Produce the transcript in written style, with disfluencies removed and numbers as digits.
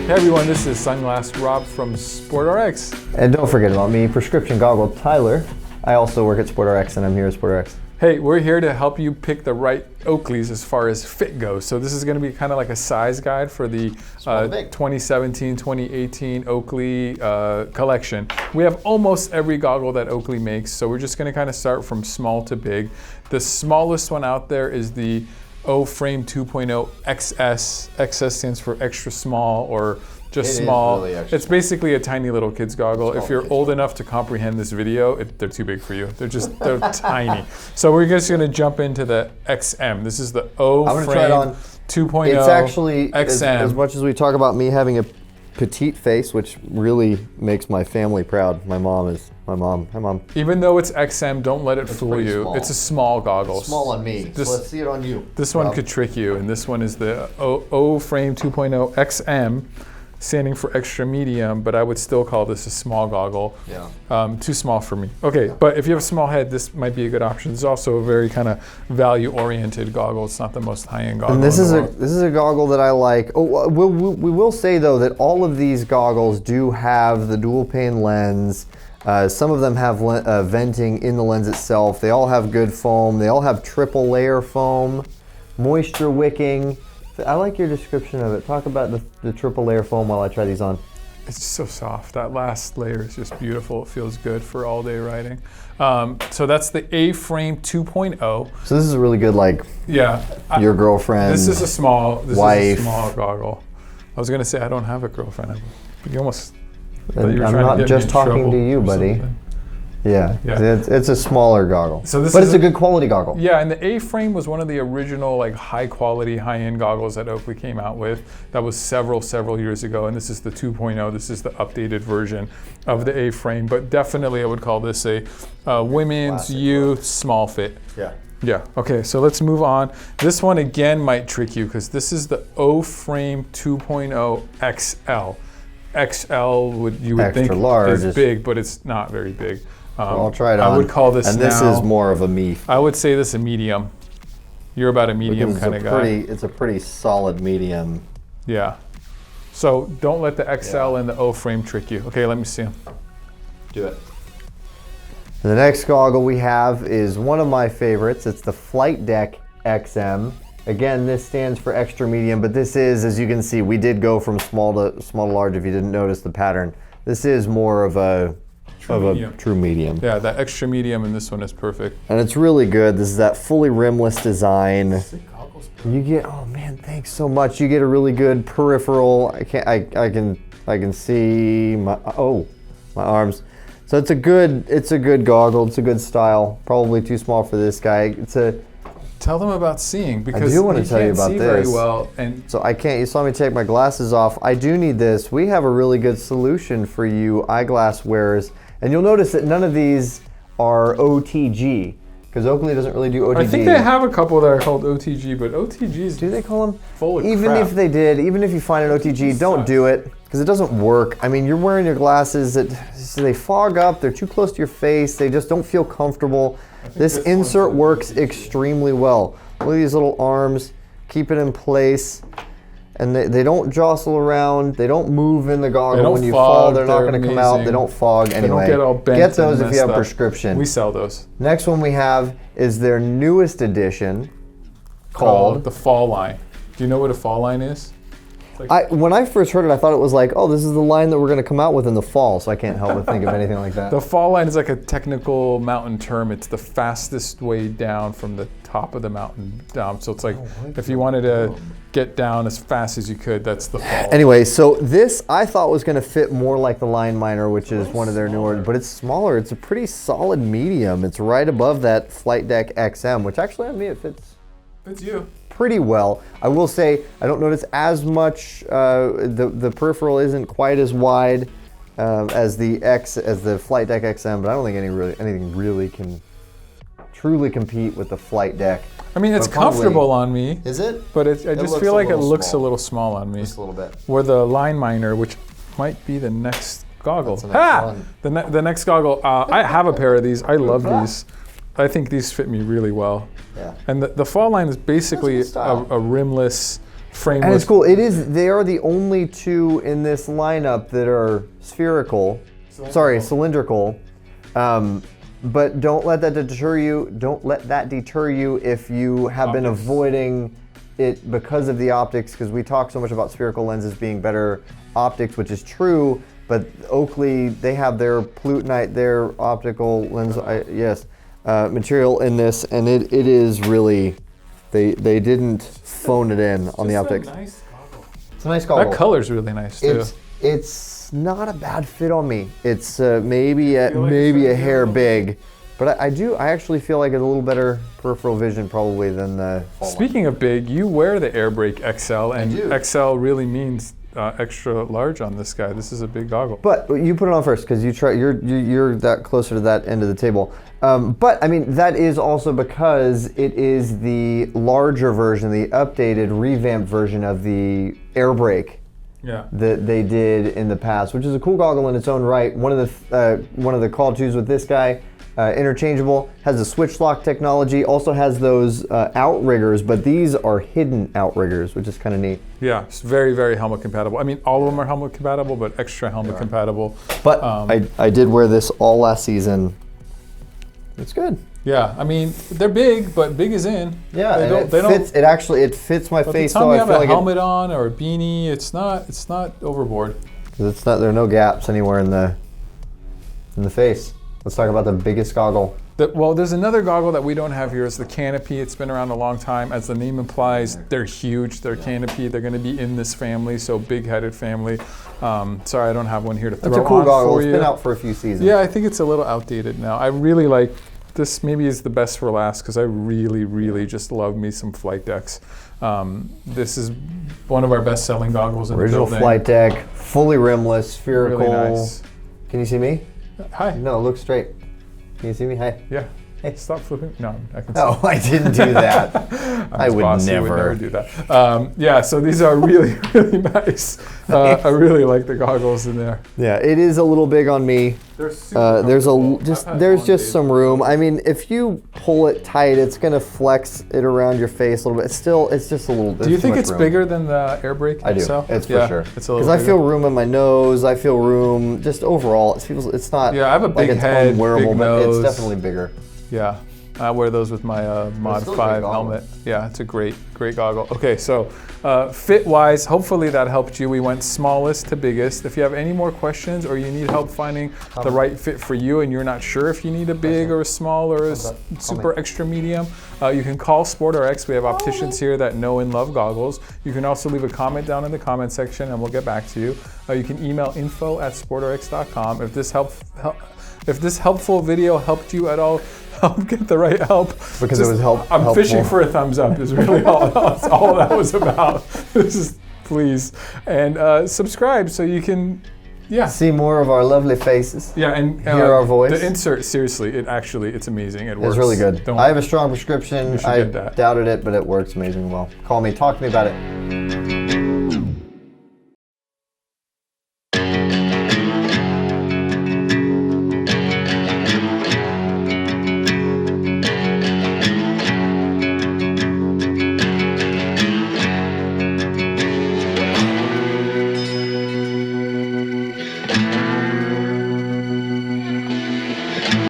Hey everyone, this is Sunglass Rob from SportRx. And don't forget about me, prescription goggle Tyler. I also work at SportRx and I'm here at SportRx. Hey, we're here to help you pick the right Oakleys as far as fit goes. So this is going to be kind of like a size guide for the 2017-2018 Oakley collection. We have almost every goggle that Oakley makes, so we're just going to kind of start from small to big. The smallest one out there is the O-Frame 2.0 XS. XS stands for extra small or just small. Really it's basically a tiny little kid's goggle. If you're old enough to comprehend this video, they're too big for you. They're tiny. So we're just going to jump into the XM. This is the O-Frame 2.0 It's actually, XM. As much as we talk about me having a petite face, which really makes my family proud. My mom. Hi, Mom. Even though it's XM, don't let it fool you. Small. It's a small goggle. Small on me. So let's see it on you. This one could trick you, and this one is the O-Frame 2.0 XM, standing for extra medium, but I would still call this a small goggle. Yeah. Too small for me. Okay, but if you have a small head, this might be a good option. It's also a very kind of value-oriented goggle. It's not the most high-end goggle. And this is a goggle that I like. Oh, we will say though that all of these goggles do have the dual pane lens. Some of them have venting in the lens itself. They all have good foam. They all have triple layer foam, moisture wicking. I like your description of it. Talk about the triple layer foam while I try these on. It's just so soft. That last layer is just beautiful. It feels good for all day riding. So that's the A-Frame 2.0. So this is a really good, like, your girlfriend, This is a small wife. Goggle. I was gonna say I don't have a girlfriend. You almost. I'm not just talking to you, buddy. Yeah. It's a smaller goggle, but it's a good quality goggle. Yeah, and the A-Frame was one of the original like high quality, high-end goggles that Oakley came out with. That was several years ago, and this is the 2.0. This is the updated version of the A-Frame, but definitely I would call this a women's, classic youth, small fit. Yeah. Yeah, okay, so let's move on. This one again might trick you because this is the O-Frame 2.0 XL. XL you would think large is big, but it's not very big. I'll try it on. I would call this this is more of a me. I would say this a medium. You're about a medium kind of guy. It's a pretty solid medium. Yeah. So don't let the XL and the O-Frame trick you. Okay, let me see them. Do it. The next goggle we have is one of my favorites. It's the Flight Deck XM. Again, this stands for extra medium, but this is, as you can see, we did go from small to large if you didn't notice the pattern. This is more of a true medium. Yeah, that extra medium in this one is perfect. And it's really good. This is that fully rimless design. You get, oh man, thanks so much. You get a really good peripheral. I can see my arms. So it's a good goggle. It's a good style. Probably too small for this guy. Tell them about seeing, because I do want to tell you about this. Very well, and so I can't. You saw me take my glasses off. I do need this. We have a really good solution for you eyeglass wearers, and you'll notice that none of these are OTG because Oakley doesn't really do OTG. I think they have a couple that are called OTG, but OTGs do they call them? Full of even crap. If they did, even if you find an OTG, don't do it because it doesn't work. I mean, you're wearing your glasses that they fog up. They're too close to your face. They just don't feel comfortable. This insert works extremely well. Look at these little arms, keep it in place, and they don't jostle around. They don't move in the goggle when you fall. They're not going to come out. They don't fog anyway. They don't get all bent. Get those if you have prescription. We sell those. Next one we have is their newest edition called the Fall Line. Do you know what a Fall Line is? When I first heard it, I thought it was like, oh, this is the line that we're going to come out with in the fall, so I can't help but think of anything like that. The Fall Line is like a technical mountain term. It's the fastest way down from the top of the mountain down. So it's like if you wanted to get down as fast as you could, that's the fall. Anyway, so this I thought was going to fit more like the Line Miner, which is one of their newer, but it's smaller. It's a pretty solid medium. It's right above that Flight Deck XM, which actually on me it fits. Fits you. Pretty well. I will say I don't notice as much. The peripheral isn't quite as wide as the Flight Deck XM, but I don't think anything really can truly compete with the Flight Deck. I mean, it's comfortable on me. Is it? But I just feel like it looks a little small on me. Just a little bit. Or the Line Miner, which might be the next goggle. The next goggle. I have a pair of these. I love these. I think these fit me really well. Yeah. And the Fall Line is basically a rimless frameless. And it's cool. They are the only two in this lineup that are spherical. Cylindrical. But don't let that deter you. Don't let that deter you if you have been avoiding it because of the optics, because we talk so much about spherical lenses being better optics, which is true, but Oakley, they have their Plutonite, their optical lens, material in this, and it is really, they didn't phone it in on the optics. Nice goggle. It's a nice goggle. That color's really nice too. It's not a bad fit on me. It's maybe a hair big, but I actually feel like it's a little better peripheral vision probably than the. Speaking of big, you wear the Airbrake XL, and XL really means extra large on this guy. This is a big goggle. But you put it on first because you're that closer to that end of the table. But I mean that is also because it is the larger version, the updated, revamped version of the Airbrake. Yeah. That they did in the past, which is a cool goggle in its own right. One of the call to's with this guy, interchangeable, has a switch lock technology, also has those outriggers, but these are hidden outriggers, which is kind of neat. Yeah, it's very, very helmet compatible. I mean, all of them are helmet compatible, but extra helmet compatible. But I did wear this all last season. It's good. Yeah, I mean, they're big, but big is in. Yeah, it fits my face. By the time you have a helmet on or a beanie, it's not overboard. There are no gaps anywhere in the face. Let's talk about the biggest goggle. Well, there's another goggle that we don't have here. It's the Canopy. It's been around a long time. As the name implies, they're huge. They're Canopy. They're going to be in this family, so big-headed family. Sorry, I don't have one here to throw on for you. It's a cool goggle. It's been out for a few seasons. Yeah, I think it's a little outdated now. I really like this. Maybe is the best for last because I really, really just love me some flight decks. This is one of our best-selling goggles in the building. Original flight deck, fully rimless, spherical. Really nice. Can you see me? Hi. No, look straight. Can you see me? Hi. Yeah. Hey. Stop flipping. No, I can see. Oh, I didn't do that. I would never do that. Yeah, so these are really, really nice. I really like the goggles in there. Yeah, it is a little big on me. There's just some room. I mean, if you pull it tight, it's gonna flex it around your face a little bit. It's just a little. Do you think it's bigger than the Airbrake I do. XL? It's for sure. It's a little. Because I feel room in my nose. I feel room just overall. It's not. Yeah, I have a big head, unwearable, big but nose. it's definitely bigger. Yeah, I wear those with my Mod 5 helmet. Yeah, it's a great goggle. Okay, so fit-wise, hopefully that helped you. We went smallest to biggest. If you have any more questions or you need help finding the right fit for you and you're not sure if you need a big or a small or a super extra medium, you can call SportRx. We have opticians here that know and love goggles. You can also leave a comment down in the comment section and we'll get back to you. You can email info@sportrx.com. If this helpful video helped you at all, help get the right help. Because it was helpful. I'm fishing for a thumbs up is really that's all that was about. Please. And subscribe so you can, see more of our lovely faces. Yeah, and hear our voice. The insert, seriously, it's amazing. It works. It's really good. I have a strong prescription. I doubted it, but it works amazingly well. Call me, talk to me about it.